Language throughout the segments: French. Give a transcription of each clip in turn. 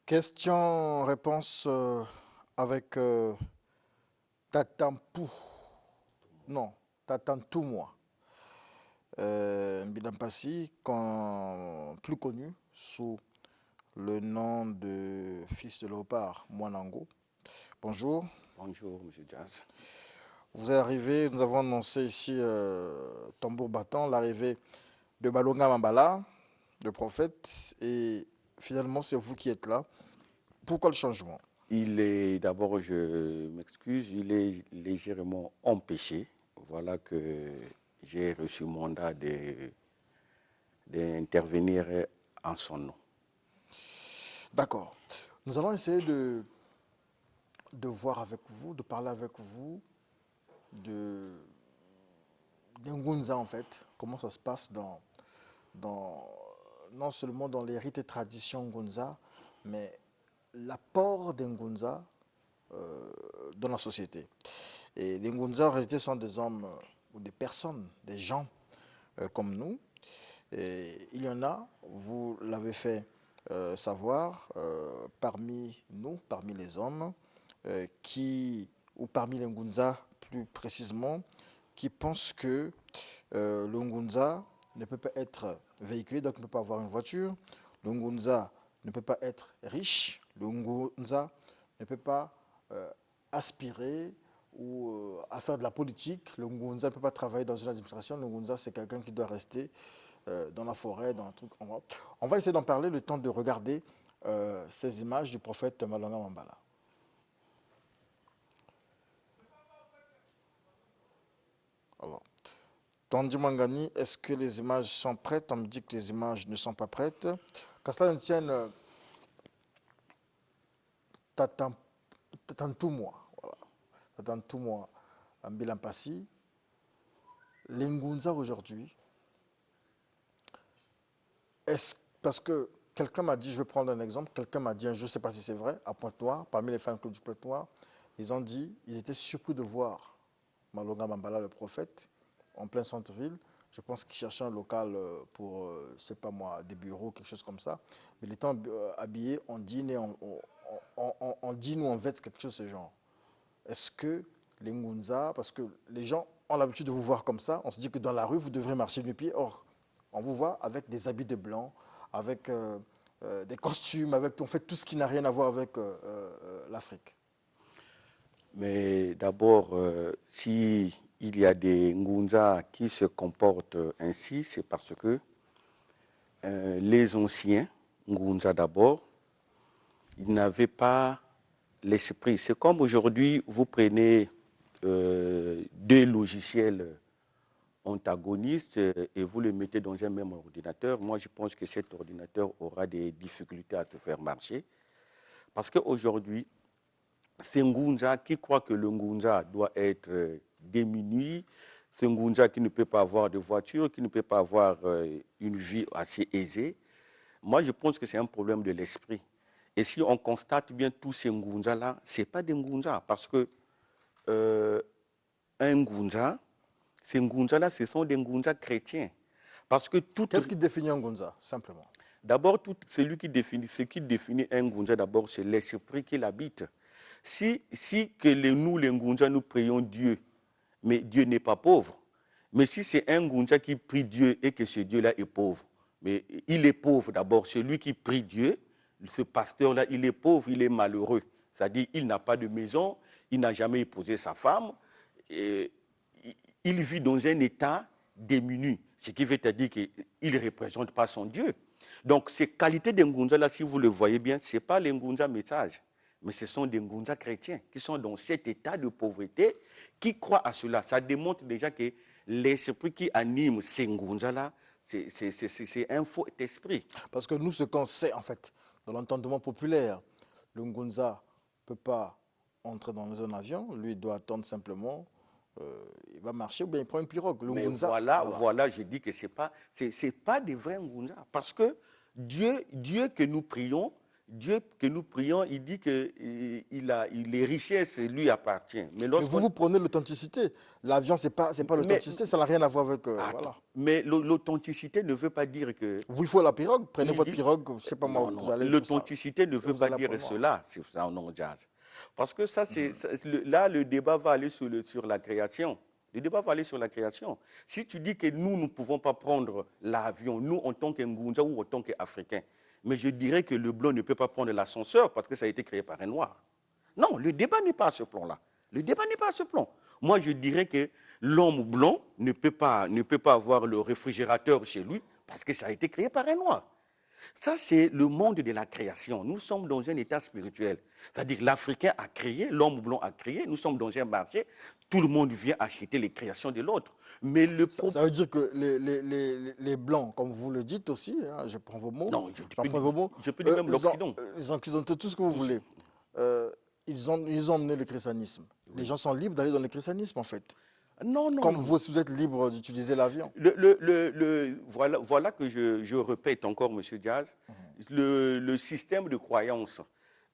Question-réponse avec Tatampou. Non, Tatantoumou. Mbilampasi, plus connu sous le nom de fils de léopard, Mwanango. Bonjour. Bonjour, M. Jazz. Vous êtes arrivé, nous avons annoncé ici, tambour battant, l'arrivée de Malonga Mambala, le prophète, et finalement c'est vous qui êtes là. Pourquoi le changement? D'abord, je m'excuse, il est légèrement empêché. Voilà que j'ai reçu mandat d'intervenir en son nom. D'accord. Nous allons essayer de voir avec vous, de parler avec vous de Ngunza en fait, comment ça se passe non seulement dans les rites et traditions Ngunza, mais l'apport des Ngunza dans la société. Et les Ngunza en réalité sont des hommes ou des personnes, des gens comme nous. Et il y en a, vous l'avez fait savoir, parmi nous, parmi les hommes, ou parmi les Ngunza plus précisément, qui pensent que le Ngunza ne peut pas être véhiculé, donc ne peut pas avoir une voiture. Le Ngunza ne peut pas être riche. Le Ngunza ne peut pas aspirer ou à faire de la politique. Le Ngunza ne peut pas travailler dans une administration. Le Ngunza, c'est quelqu'un qui doit rester dans la forêt, dans un truc. On va essayer d'en parler le temps de regarder ces images du prophète Malonga Mambala. Alors, Tandi Mangani, est-ce que les images sont prêtes? On me dit que les images ne sont pas prêtes. Qu'à cela ne tienne, Tatantoumou, voilà. Tatantoumou, Mbilampasi. Les Ngunza aujourd'hui, parce que quelqu'un m'a dit, je vais prendre un exemple, quelqu'un m'a dit, je ne sais pas si c'est vrai, à Pointe-Noire, parmi les fans club du Pointe-Noire, ils ont dit, ils étaient surpris de voir Malonga Mambala, le prophète, en plein centre-ville. Je pense qu'ils cherchaient un local pour, je ne sais pas moi, des bureaux, quelque chose comme ça. Mais il était habillé en jean et en jean ou en veste, quelque chose de ce genre. Est-ce que les Ngunza, parce que les gens ont l'habitude de vous voir comme ça, on se dit que dans la rue, vous devrez marcher du pied. Or, on vous voit avec des habits de blanc, avec des costumes, on fait tout ce qui n'a rien à voir avec l'Afrique. Mais d'abord, si il y a des Ngunza qui se comportent ainsi, c'est parce que les anciens, Ngunza d'abord, ils n'avaient pas l'esprit. C'est comme aujourd'hui, vous prenez deux logiciels antagonistes et vous les mettez dans un même ordinateur. Moi, je pense que cet ordinateur aura des difficultés à se faire marcher. Parce qu'aujourd'hui, c'est Ngunza qui croit que le Ngunza doit être diminué, c'est Ngunza qui ne peut pas avoir de voiture, qui ne peut pas avoir une vie assez aisée. Moi, je pense que c'est un problème de l'esprit. Et si on constate bien tous ces Ngunza-là, ce n'est pas des Ngunza, parce que un Ngunza, ces Ngunza-là, ce sont des Ngunza chrétiens. Parce que Qu'est-ce qui définit un Ngunza, simplement? D'abord, ce qui définit un Ngunza, d'abord, c'est l'esprit qui l'habite. Si nous, les Ngunza, nous prions Dieu, mais Dieu n'est pas pauvre. Mais si c'est un Ngunza qui prie Dieu et que ce Dieu-là est pauvre, mais il est pauvre d'abord. Celui qui prie Dieu, ce pasteur-là, il est pauvre, il est malheureux. C'est-à-dire, il n'a pas de maison, il n'a jamais épousé sa femme, et il vit dans un état démuni. Ce qui veut dire qu'il ne représente pas son Dieu. Donc, ces qualités de Ngunza-là, si vous le voyez bien, ce n'est pas les Ngunza messages, mais ce sont des Ngunza chrétiens qui sont dans cet état de pauvreté, qui croient à cela. Ça démontre déjà que l'esprit qui anime ces Ngunza-là, c'est un faux esprit. Parce que nous, ce qu'on sait, en fait, dans l'entendement populaire, le Ngunza ne peut pas entrer dans un avion, lui doit attendre simplement il va marcher ou bien il prend une pirogue. Le Mais Ngunza, voilà, je dis que c'est pas des vrais Ngunza. Parce que Dieu que nous prions, il dit que les richesses lui appartiennent. Mais vous prenez l'authenticité. L'avion, c'est pas mais, l'authenticité, ça n'a rien à voir avec. attends, mais l'authenticité ne veut pas dire que Vous, il faut la pirogue, prenez votre il- pirogue, c'est pas moi, non, vous non, allez. l'authenticité ne veut vous pas allez dire apprendre. cela, c'est ça en jazz. Parce que là, le débat va aller sur la création. Le débat va aller sur la création. Si tu dis que nous ne pouvons pas prendre l'avion, nous en tant qu'Ngunza ou en tant qu'Africains, mais je dirais que le blanc ne peut pas prendre l'ascenseur parce que ça a été créé par un noir. Non, le débat n'est pas à ce plan-là. Le débat n'est pas à ce plan. Moi, je dirais que l'homme blanc ne peut pas avoir le réfrigérateur chez lui parce que ça a été créé par un noir. Ça, c'est le monde de la création. Nous sommes dans un état spirituel. C'est-à-dire l'Africain a créé, l'homme blanc a créé, nous sommes dans un marché, tout le monde vient acheter les créations de l'autre. Mais ça veut dire que les Blancs, comme vous le dites aussi, hein, je prends vos mots. Non, je peux dire même ils ont- l'Occident. Les Occidentaux, tout ce que vous voulez. Ils ont mené le christianisme. Oui. Les gens sont libres d'aller dans le christianisme, en fait. Non, non. Comme non. vous êtes libre d'utiliser l'avion. Voilà que je répète encore, M. Diaz, le système de croyance.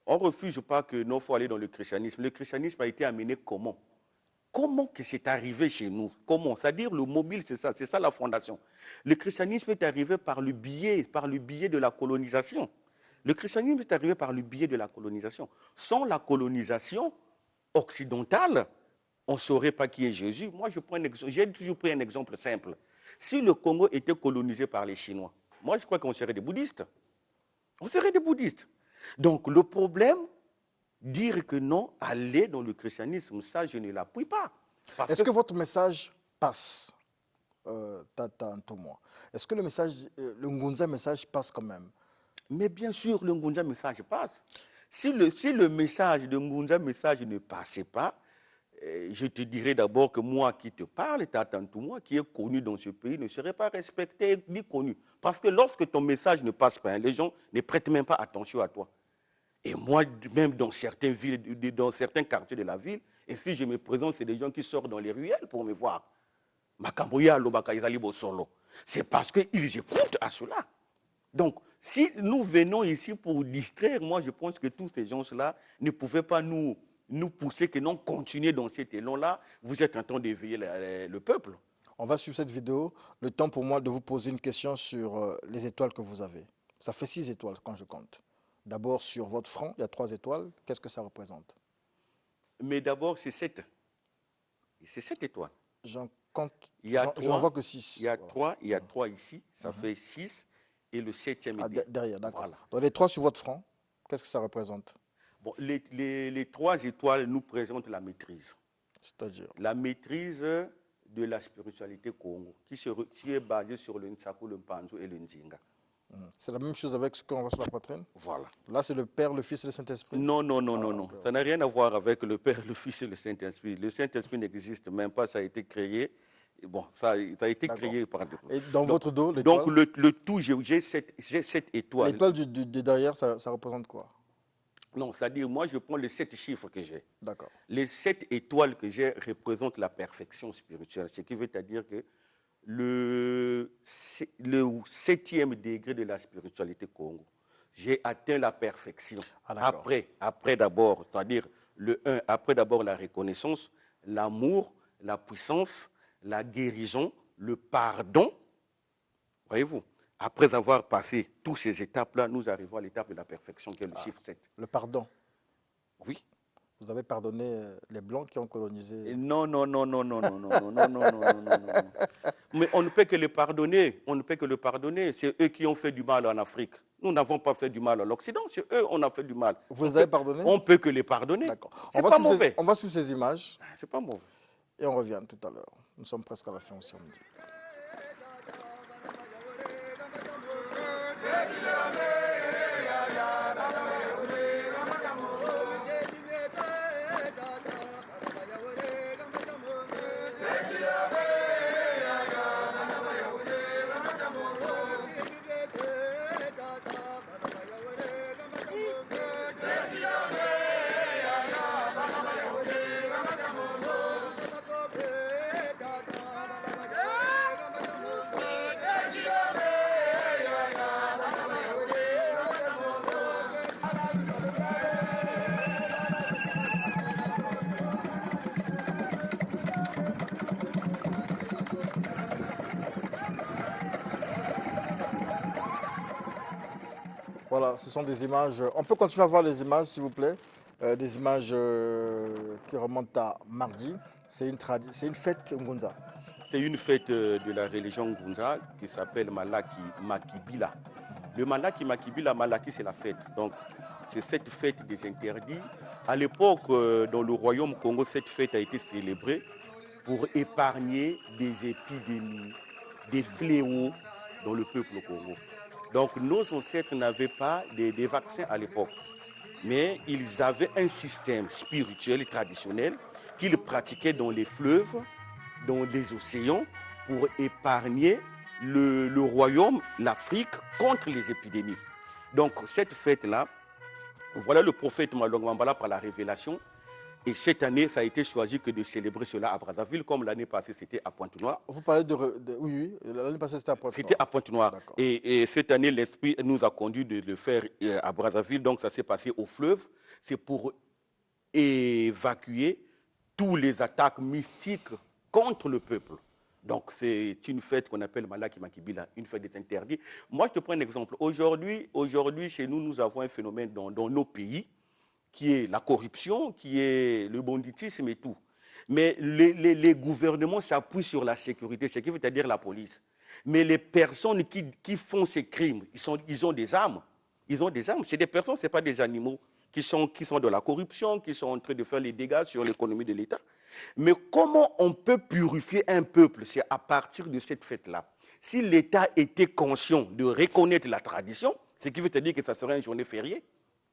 On ne refuse pas que nous faut aller dans le christianisme. Le christianisme a été amené comment? Comment que c'est arrivé chez nous? Comment? C'est-à-dire le mobile, c'est ça la fondation. Le christianisme est arrivé par le biais de la colonisation. Le christianisme est arrivé par le biais de la colonisation. Sans la colonisation occidentale, on ne saurait pas qui est Jésus. Moi, j'ai toujours pris un exemple simple. Si le Congo était colonisé par les Chinois, moi, je crois qu'on serait des bouddhistes. On serait des bouddhistes. Donc, le problème, dire que non, aller dans le christianisme, ça, je ne l'appuie pas. Est-ce que votre message passe, Tata Ntomoa? Est-ce que le Ngunza message passe quand même? Mais bien sûr, le Ngunza message passe. Si le message de Ngunza message ne passait pas, je te dirais d'abord que moi qui te parle, Tata Ntomoa, qui est connu dans ce pays, ne serait pas respecté ni connu. Parce que lorsque ton message ne passe pas, les gens ne prêtent même pas attention à toi. Et moi, même dans certaines villes, dans certains quartiers de la ville, et si je me présente, c'est des gens qui sortent dans les ruelles pour me voir. C'est parce qu'ils écoutent à cela. Donc, si nous venons ici pour distraire, moi je pense que tous ces gens-là ne pouvaient pas nous pousser, que non continuer dans cet élan-là. Vous êtes en train d'éveiller le peuple. On va suivre cette vidéo. Le temps pour moi de vous poser une question sur les étoiles que vous avez. Ça fait 6 étoiles quand je compte. D'abord, sur votre front, il y a 3 étoiles. Qu'est-ce que ça représente? Mais d'abord, c'est 7. C'est 7 étoiles. J'en compte. J'en vois que 6. Il y a 3 ici. Ça fait 6. Et le 7e est derrière, d'accord. Voilà. Donc les 3 sur votre front, qu'est-ce que ça représente? Bon, les 3 étoiles nous présentent la maîtrise. C'est-à-dire? La maîtrise de la spiritualité Congo, qui est basée sur le Nsaku, le Mpanzo et le Ndinga. C'est la même chose avec ce qu'on voit sur la poitrine? Voilà. Là, c'est le Père, le Fils et le Saint-Esprit? Non. Ça n'a rien à voir avec le Père, le Fils et le Saint-Esprit. Le Saint-Esprit n'existe même pas, ça a été créé. Bon, ça a été créé par... Et dans votre dos, l'étoile? Donc, le tout, j'ai 7 étoiles. L'étoile de derrière, ça représente quoi? Non, c'est-à-dire, moi, je prends les 7 chiffres que j'ai. D'accord. Les 7 étoiles que j'ai représentent la perfection spirituelle. Ce qui veut dire que le 7e degré de la spiritualité Congo, j'ai atteint la perfection. Après d'abord, c'est-à-dire le 1, après d'abord la reconnaissance, l'amour, la puissance, la guérison, le pardon. Voyez-vous, après avoir passé toutes ces étapes-là, nous arrivons à l'étape de la perfection qui est le chiffre 7. Le pardon. Oui. Vous avez pardonné les Blancs qui ont colonisé? Non. Mais on ne peut que les pardonner. On ne peut que le pardonner. C'est eux qui ont fait du mal en Afrique. Nous n'avons pas fait du mal à l'Occident. C'est eux on a fait du mal. Vous les avez pardonnés? On ne peut que les pardonner. D'accord. C'est pas mauvais. On va suivre ces images. C'est pas mauvais. Et on revient tout à l'heure. Nous sommes presque à la fin aussi, on me dit. Voilà, ce sont des images. On peut continuer à voir les images, s'il vous plaît. Des images qui remontent à mardi. C'est une fête Ngunza. C'est une fête de la religion Ngunza qui s'appelle Malaki Makibila. Le Malaki Makibila, Malaki c'est la fête. Donc c'est cette fête des interdits. À l'époque, dans le royaume Congo, cette fête a été célébrée pour épargner des épidémies, des fléaux dans le peuple Congo. Donc nos ancêtres n'avaient pas des vaccins à l'époque, mais ils avaient un système spirituel et traditionnel qu'ils pratiquaient dans les fleuves, dans les océans, pour épargner le royaume, l'Afrique, contre les épidémies. Donc cette fête-là, voilà le prophète Malong Mambala par la révélation. Et cette année, ça a été choisi que de célébrer cela à Brazzaville, comme l'année passée, c'était à Pointe-Noire. Vous parlez oui, l'année passée, c'était à Pointe-Noire. C'était à Pointe-Noire. Et cette année, l'Esprit nous a conduit de le faire à Brazzaville. Donc, ça s'est passé au fleuve. C'est pour évacuer tous les attaques mystiques contre le peuple. Donc, c'est une fête qu'on appelle Malaki Makibila, une fête des interdits. Moi, je te prends un exemple. Aujourd'hui, chez nous, nous avons un phénomène dans nos pays qui est la corruption, qui est le banditisme et tout. Mais les gouvernements s'appuient sur la sécurité, ce qui veut dire la police. Mais les personnes qui font ces crimes, ils ont des armes. Ils ont des armes. C'est des personnes, ce n'est pas des animaux qui sont de la corruption, qui sont en train de faire les dégâts sur l'économie de l'État. Mais comment on peut purifier un peuple? C'est à partir de cette fête-là. Si l'État était conscient de reconnaître la tradition, ce qui veut dire que ça serait une journée fériée,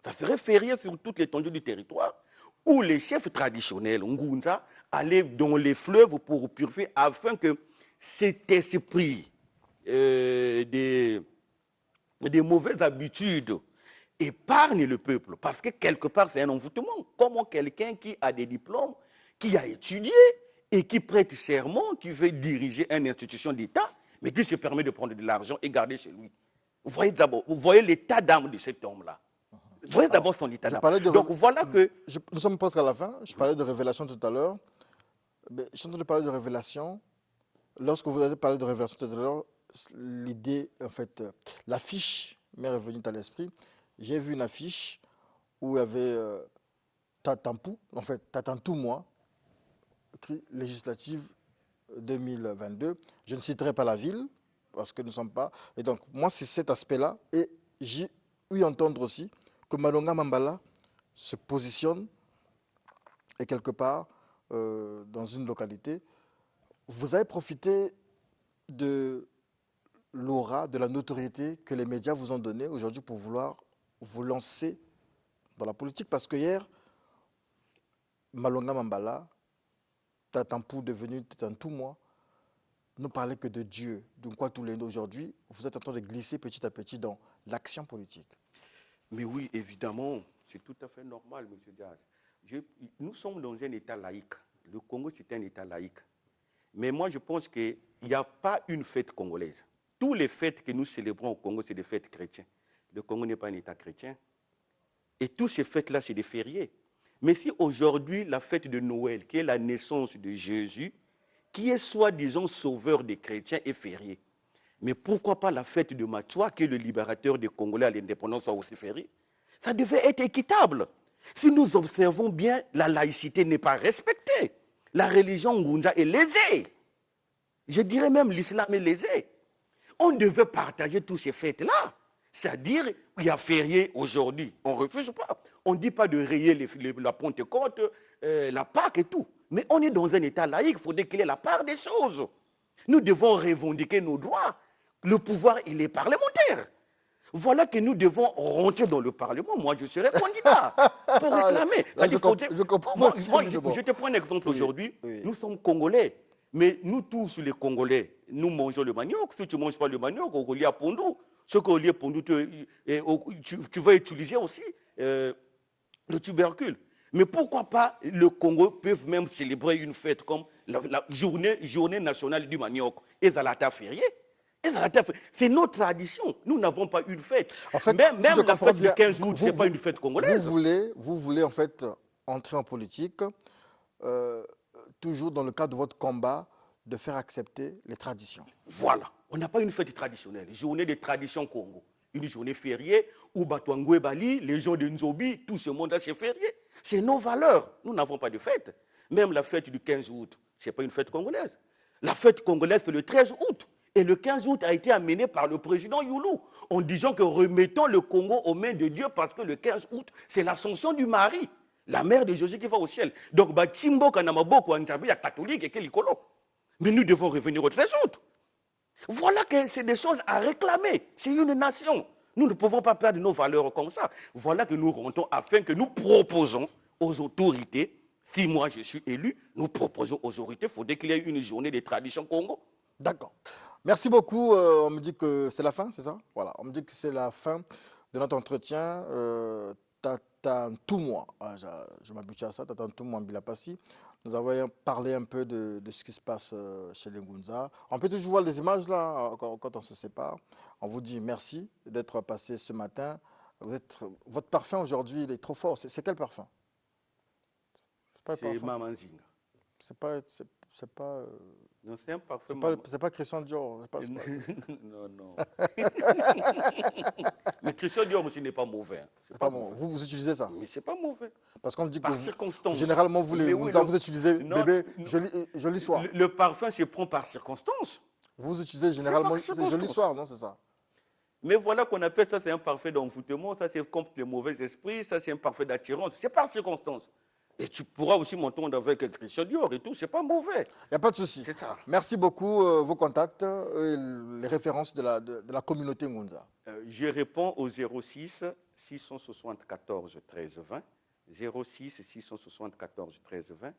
ça serait férié sur toute l'étendue du territoire, où les chefs traditionnels, Ngunza, allaient dans les fleuves pour purifier afin que cet esprit des mauvaises habitudes épargne le peuple. Parce que quelque part, c'est un envoûtement. Comment quelqu'un qui a des diplômes, qui a étudié et qui prête serment, qui veut diriger une institution d'État, mais qui se permet de prendre de l'argent et garder chez lui. Vous voyez l'état d'âme de cet homme-là. Vous voyez d'abord son état d'âme. Donc voilà que... Nous sommes presque à la fin. Je parlais de révélation tout à l'heure. Je suis en train de parler de révélation. Lorsque vous avez parlé de révélation tout à l'heure, l'idée, en fait, l'affiche m'est revenue à l'esprit. J'ai vu une affiche où il y avait Tatampou, en fait, Tatantou, moi, écrit législative 2022. Je ne citerai pas la ville, parce que nous ne sommes pas... Et donc, moi, c'est cet aspect-là. Et j'ai eu entendre aussi que Malonga Mambala se positionne et quelque part dans une localité. Vous avez profité de l'aura, de la notoriété que les médias vous ont donnée aujourd'hui pour vouloir vous lancer dans la politique. Parce que hier, Malonga Mambala, Tatampou devenu Tatantou, moi, ne parlait que de Dieu. Donc quoi tous les aujourd'hui, vous êtes en train de glisser petit à petit dans l'action politique. Mais oui, évidemment, c'est tout à fait normal, M. Diaz. Nous sommes dans un État laïque. Le Congo, c'est un État laïque. Mais moi, je pense qu'il n'y a pas une fête congolaise. Tous les fêtes que nous célébrons au Congo, c'est des fêtes chrétiennes. Le Congo n'est pas un État chrétien. Et toutes ces fêtes-là, c'est des fériés. Mais si aujourd'hui, la fête de Noël, qui est la naissance de Jésus, qui est soi-disant sauveur des chrétiens, est fériée, mais pourquoi pas la fête de Matua, qui est le libérateur des Congolais à l'indépendance, soit aussi fériée? Ça devait être équitable. Si nous observons bien, la laïcité n'est pas respectée. La religion Ngunza est lésée. Je dirais même l'islam est lésé. On devait partager tous ces fêtes-là. C'est-à-dire, il y a férié aujourd'hui. On ne refuse pas. On ne dit pas de rayer la Pentecôte, la Pâque et tout. Mais on est dans un État laïque. Il faut qu'il y ait la part des choses. Nous devons revendiquer nos droits. Le pouvoir, il est parlementaire. Voilà que nous devons rentrer dans le Parlement. Moi, je serai candidat pour réclamer. Je comprends. Je te prends un exemple aujourd'hui. Oui. Nous sommes Congolais. Mais nous tous, les Congolais, nous mangeons le manioc. Si tu ne manges pas le manioc, au Golia Pondou, ce qu'au Golia Pondou, tu vas utiliser aussi le tubercule. Mais pourquoi pas le Congo peut même célébrer une fête comme la journée nationale du manioc et Zalata férié? C'est notre tradition. Nous n'avons pas une fête. En fait, même la fête du 15 août, ce n'est pas une fête congolaise. Vous voulez en fait entrer en politique, toujours dans le cadre de votre combat de faire accepter les traditions. Voilà. On n'a pas une fête traditionnelle, journée des traditions Congo. une journée fériée, où Batouangoué Bali, les gens de Nzobi, tout ce monde-là, c'est férié. C'est nos valeurs. Nous n'avons pas de fête. Même la fête du 15 août, ce n'est pas une fête congolaise. La fête congolaise, c'est le 13 août. Et le 15 août a été amené par le président Youlou, en disant que remettons le Congo aux mains de Dieu parce que le 15 août, c'est l'ascension du Marie, la mère de Jésus qui va au ciel. Donc, Timbo Kanamaboko, Anzabi, catholique et Kelikolo. Mais nous devons revenir au 13 août. Voilà que c'est des choses à réclamer. C'est une nation. Nous ne pouvons pas perdre nos valeurs comme ça. Voilà que nous rentrons afin que nous proposons aux autorités, si moi je suis élu, nous proposons aux autorités, il faudrait qu'il y ait une journée de tradition Congo. D'accord. Merci beaucoup. On me dit que c'est la fin, c'est ça? Voilà. On me dit que c'est la fin de notre entretien. Tata Ntoumwa, je m'habitue à ça, Tata Ntoumwa Mbilapasi. Nous avons parlé un peu de ce qui se passe chez les Ngunza. On peut toujours voir les images là, quand on se sépare. On vous dit merci d'être passé ce matin. Votre parfum aujourd'hui, il est trop fort. C'est quel parfum? C'est Mamanzinga. C'est pas... Non, c'est un parfum. C'est pas Christian Dior. Non, non. Mais Christian Dior aussi n'est pas mauvais. C'est pas mauvais. Vous utilisez ça? Mais c'est pas mauvais. Parce qu'on me dit par que circonstance. Généralement, vous utilisez bébé joli soir. Le parfum se prend par circonstance. Vous utilisez généralement joli soir, non? C'est ça? Mais voilà qu'on appelle ça, c'est un parfum d'envoûtement, ça c'est contre les mauvais esprits, ça c'est un parfum d'attirance. C'est par circonstance. Et tu pourras aussi m'entendre avec Christian Dior et tout, c'est pas mauvais. Il n'y a pas de souci. C'est ça. Merci beaucoup, vos contacts et les références de la communauté Ngunza. Je réponds au 06 674 13 20, 06 674 13 20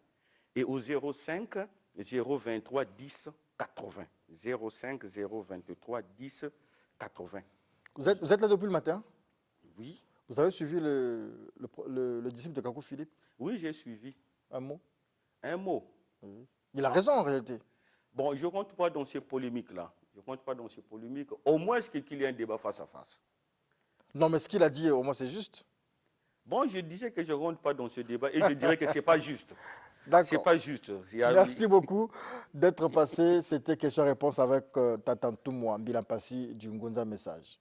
et au 05 023 10 80. 05 023 10 80. Vous êtes là depuis le matin? Oui. Vous avez suivi le disciple de Kakou Philippe? Oui, j'ai suivi. Un mot? Un mot. Il a raison en réalité. Bon, je ne rentre pas dans ces polémiques-là. Je ne rentre pas dans ces polémiques. Au moins, qu'il y ait un débat face à face. Non, mais ce qu'il a dit, au moins, c'est juste. Bon, je disais que je ne rentre pas dans ce débat et je dirais que ce n'est pas juste. D'accord. C'est pas juste. Merci beaucoup d'être passé. C'était question-réponse avec Tata Ntoumwa Mbilapasi du Ngunza Message.